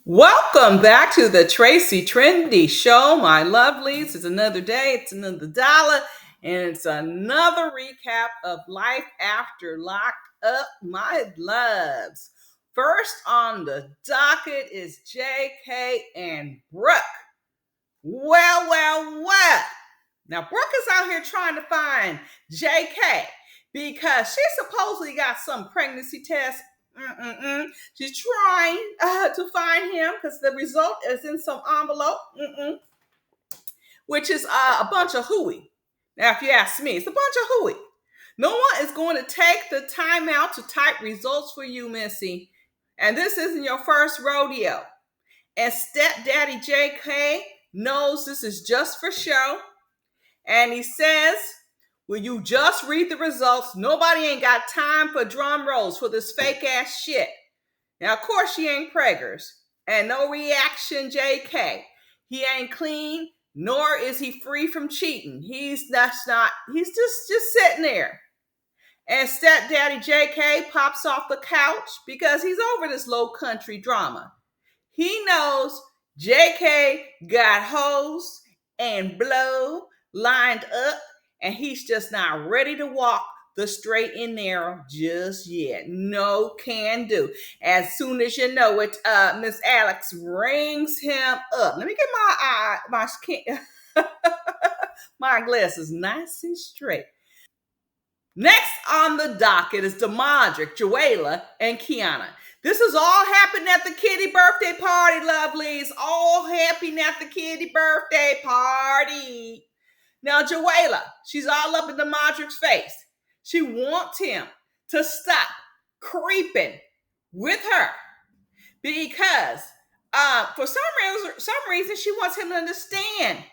Welcome back to the Tracie Trendy Show, my lovelies. It's another day, it's another dollar, and it's another recap of Life After Lockup, my loves. First on the docket is JK and Brooke. Well. Now, Brooke is out here trying to find JK because she supposedly got some pregnancy test. She's trying to find him because the result is in some envelope, which is a bunch of hooey. Now, if you ask me, it's a bunch of hooey. No one is going to take the time out to type results for you, Missy. And this isn't your first rodeo. And stepdaddy JK knows this is just for show. And he says, will you just read the results? Nobody ain't got time for drum rolls for this fake ass shit. Now, of course, she ain't preggers. And no reaction, JK. He ain't clean, nor is he free from cheating. He's just sitting there. And stepdaddy JK pops off the couch because he's over this low country drama. He knows JK got hoes and blow lined up, and he's just not ready to walk the straight and narrow just yet. No can do. As soon as you know it, Miss Alex rings him up. Let me get my glasses nice and straight. Next on the docket is Demadrick, Joella, and Kiana. This is all happening at the kitty birthday party, lovelies. All happening at the kitty birthday party. Now, Joella, she's all up in Demadrick's face. She wants him to stop creeping with her because for some reason she wants him to understand.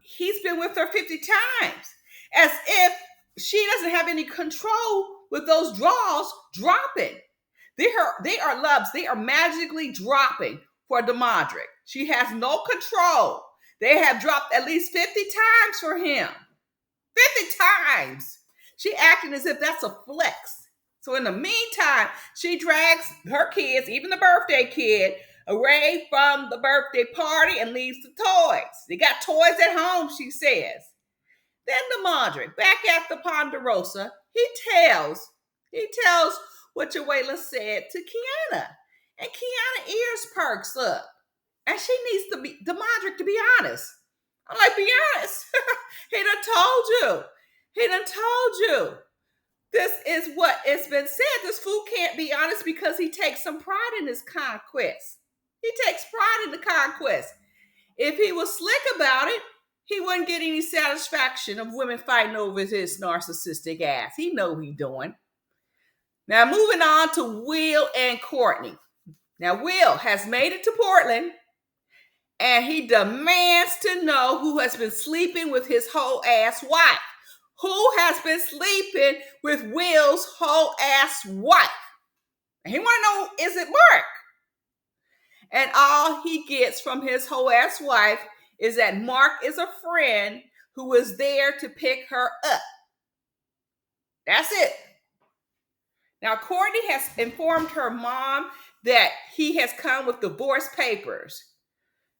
He's been with her 50 times. As if she doesn't have any control with those draws dropping. They are loves. They are magically dropping for Demadrick. She has no control. They have dropped at least 50 times for him. 50 times. She acting as if that's a flex. So in the meantime, she drags her kids, even the birthday kid, away from the birthday party and leaves the toys. They got toys at home, she says. Then Demadrick, back at the Ponderosa, he tells what Joella said to Kiana. And Kiana ears perks up. And she needs Demadrick to be honest. I'm like, be honest. He done told you. This is what it's been said. This fool can't be honest because he takes some pride in his conquest. He takes pride in the conquest. If he was slick about it, he wouldn't get any satisfaction of women fighting over his narcissistic ass. He know what he doing. Now, moving on to Will and Courtney. Now, Will has made it to Portland, and he demands to know who has been sleeping with his whole ass wife. Who has been sleeping with Will's whole ass wife? And he want to know, is it Mark? And all he gets from his whole ass wife is that Mark is a friend who was there to pick her up. That's it. Now, Courtney has informed her mom that he has come with divorce papers.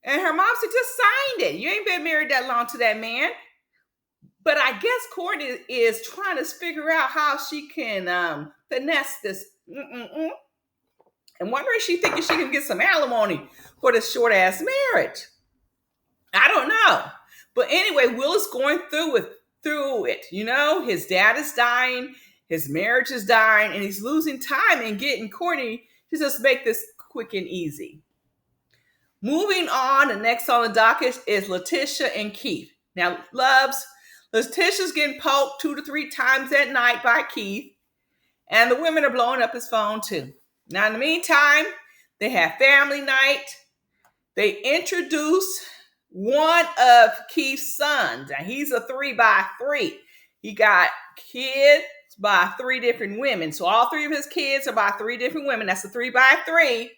And her mom said, just signed it. You ain't been married that long to that man. But I guess Courtney is trying to figure out how she can finesse this. And wondering if she thinking she can get some alimony for this short-ass marriage. I don't know. But anyway, Will is going through it. You know, his dad is dying, his marriage is dying, and he's losing time in getting Courtney to just make this quick and easy. Moving on, the next on the docket is Leticia and Keith. Now, loves, Leticia's getting poked 2 to 3 times at night by Keith, and the women are blowing up his phone too. Now, in the meantime, they have family night. They introduce one of Keith's sons, and he's a 3x3. He got kids by 3 different women. So all 3 of his kids are by 3 different women. That's a 3x3.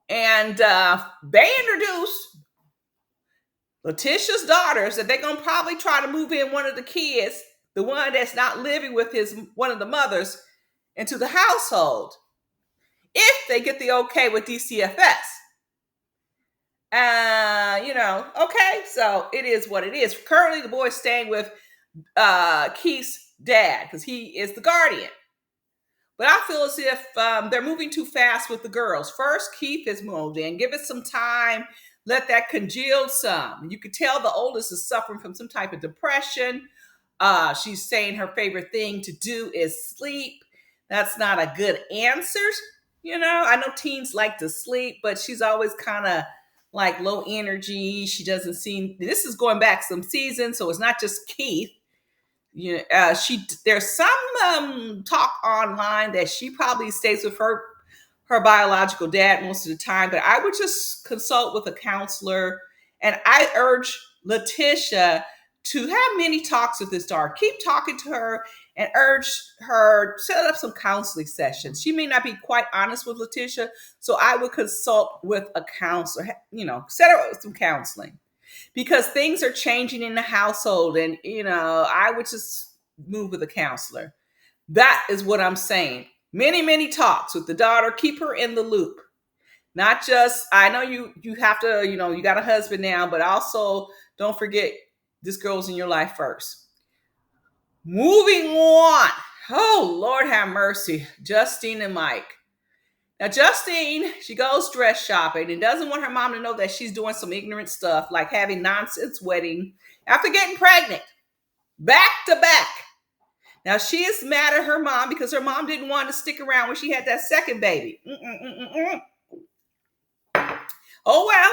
And they introduced Leticia's daughters that they're going to probably try to move in one of the kids, the one that's not living with one of the mothers, into the household. if they get the okay with DCFS. Okay, so it is what it is. Currently, the boy's staying with Keith's dad because he is the guardian. But I feel as if they're moving too fast with the girls. First, Keith has moved in. Give it some time. Let that congeal some. You could tell the oldest is suffering from some type of depression. She's saying her favorite thing to do is sleep. That's not a good answer. I know teens like to sleep, but she's always kind of like low energy. She doesn't seem, this is going back some seasons, so it's not just Keith. There's some talk online that she probably stays with her biological dad most of the time, but I would just consult with a counselor. And I urge Leticia to have many talks with this daughter. Keep talking to her and urge her, set up some counseling sessions. She may not be quite honest with Leticia, so I would consult with a counselor, set her up with some counseling. Because things are changing in the household, and I would just move with a counselor. That is what I'm saying. Many talks with the daughter. Keep her in the loop. Not just, I know you have to, you got a husband now, but also don't forget this girl's in your life first. Moving on. Oh, Lord have mercy. Justine and Mike. Now, Justine, she goes dress shopping and doesn't want her mom to know that she's doing some ignorant stuff, like having nonsense wedding after getting pregnant, back to back. Now, she is mad at her mom because her mom didn't want to stick around when she had that second baby. Oh, well,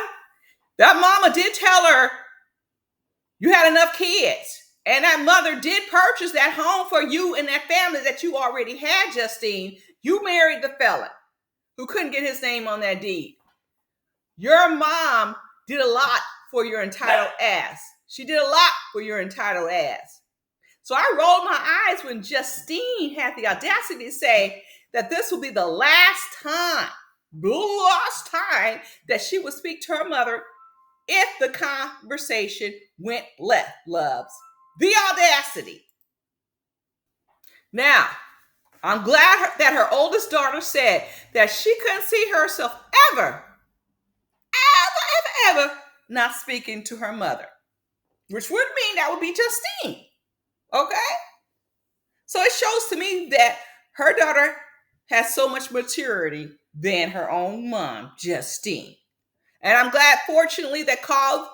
that mama did tell her you had enough kids. And that mother did purchase that home for you and that family that you already had, Justine. You married the fella who couldn't get his name on that deed. Your mom did a lot for your entitled ass. She did a lot for your entitled ass. So I rolled my eyes when Justine had the audacity to say that this will be the last time that she would speak to her mother if the conversation went left, loves. The audacity. Now, I'm glad that her oldest daughter said that she couldn't see herself ever not speaking to her mother, which would mean that would be Justine. Okay? So it shows to me that her daughter has so much maturity than her own mom, Justine. And I'm glad, fortunately, that call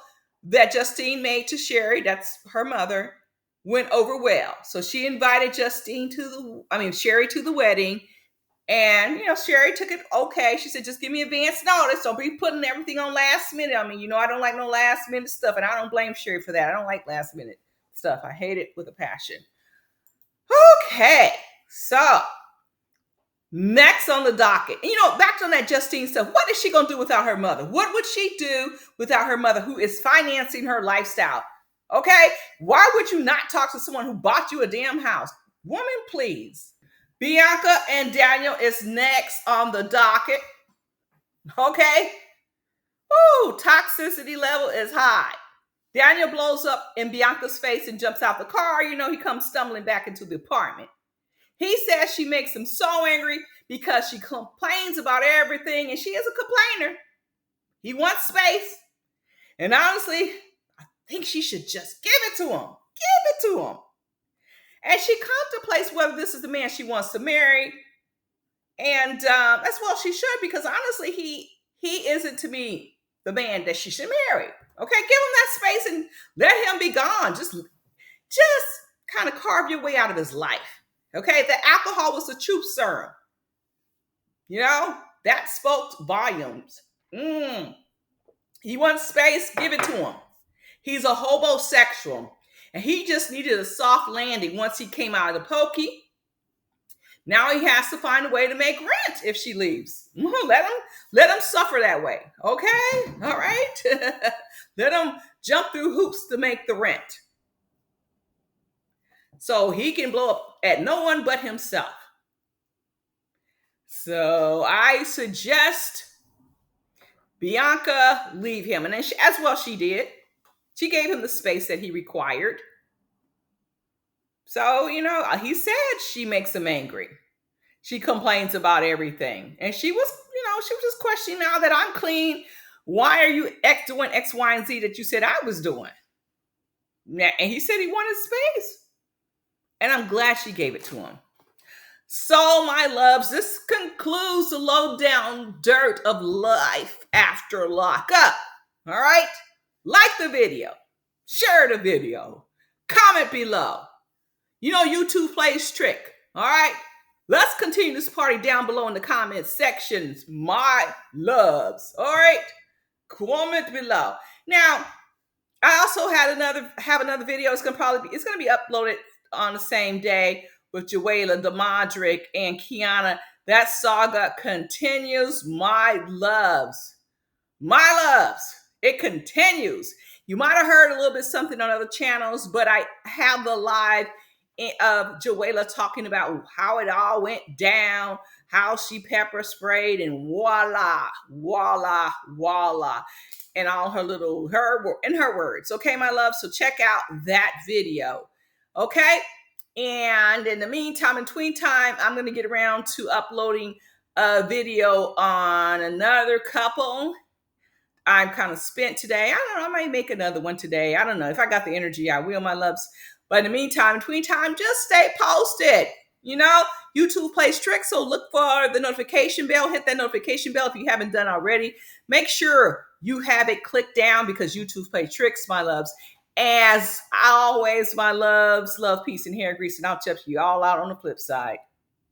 that Justine made to Sherry, that's her mother, went over well. So she invited Sherry to the wedding. And, Sherry took it okay. She said, just give me advance notice. Don't be putting everything on last minute. I don't like no last minute stuff. And I don't blame Sherry for that. I don't like last minute stuff. I hate it with a passion. Okay. So next on the docket, back on that Justine stuff, what is she going to do without her mother? What would she do without her mother who is financing her lifestyle? Okay. Why would you not talk to someone who bought you a damn house? Woman, please. Bianca and Daniel is next on the docket. Okay. Ooh, toxicity level is high. Daniel blows up in Bianca's face and jumps out the car. He comes stumbling back into the apartment. He says she makes him so angry because she complains about everything, and she is a complainer. He wants space. And honestly, I think she should just give it to him. Give it to him. And she contemplates whether this is the man she wants to marry. And that's well, she should, because honestly, he isn't to me the man that she should marry. Okay, give him that space and let him be gone. Just kind of carve your way out of his life. Okay, the alcohol was the truth serum. That spoke volumes. He wants space, give it to him. He's a hobosexual. And he just needed a soft landing once he came out of the pokey. Now he has to find a way to make rent if she leaves. Let him suffer that way. Okay? All right? Let him jump through hoops to make the rent. So he can blow up at no one but himself. So I suggest Bianca leave him. And then she did. She gave him the space that he required. So, he said she makes him angry. She complains about everything. And she was, she was just questioning, now that I'm clean, why are you doing X, Y, and Z that you said I was doing? And he said he wanted space. And I'm glad she gave it to him. So, my loves, this concludes the lowdown dirt of life after lockup. All right? Like the video. Share the video. Comment below. YouTube plays trick. All right? Let's continue this party down below in the comment sections, my loves. All right? Comment below. Now, I also have another video. It's gonna be uploaded on the same day with Joella, Demadrick, and Kiana. That saga continues, my loves. My loves. It continues. You might have heard a little bit something on other channels, but I have the live of Joella talking about how it all went down, how she pepper sprayed, and voila, voila, voila. And all her words. Okay, my love. So check out that video. Okay. And in the meantime, in tween time, I'm going to get around to uploading a video on another couple. I'm kind of spent today. I don't know. I might make another one today. I don't know. If I got the energy, I will, my loves. But in the meantime, in tween time, just stay posted. YouTube plays tricks, so look for the notification bell. Hit that notification bell if you haven't done already. Make sure you have it clicked down because YouTube plays tricks, my loves. As always, my loves, love, peace, and hair grease, and I'll check you all out on the flip side.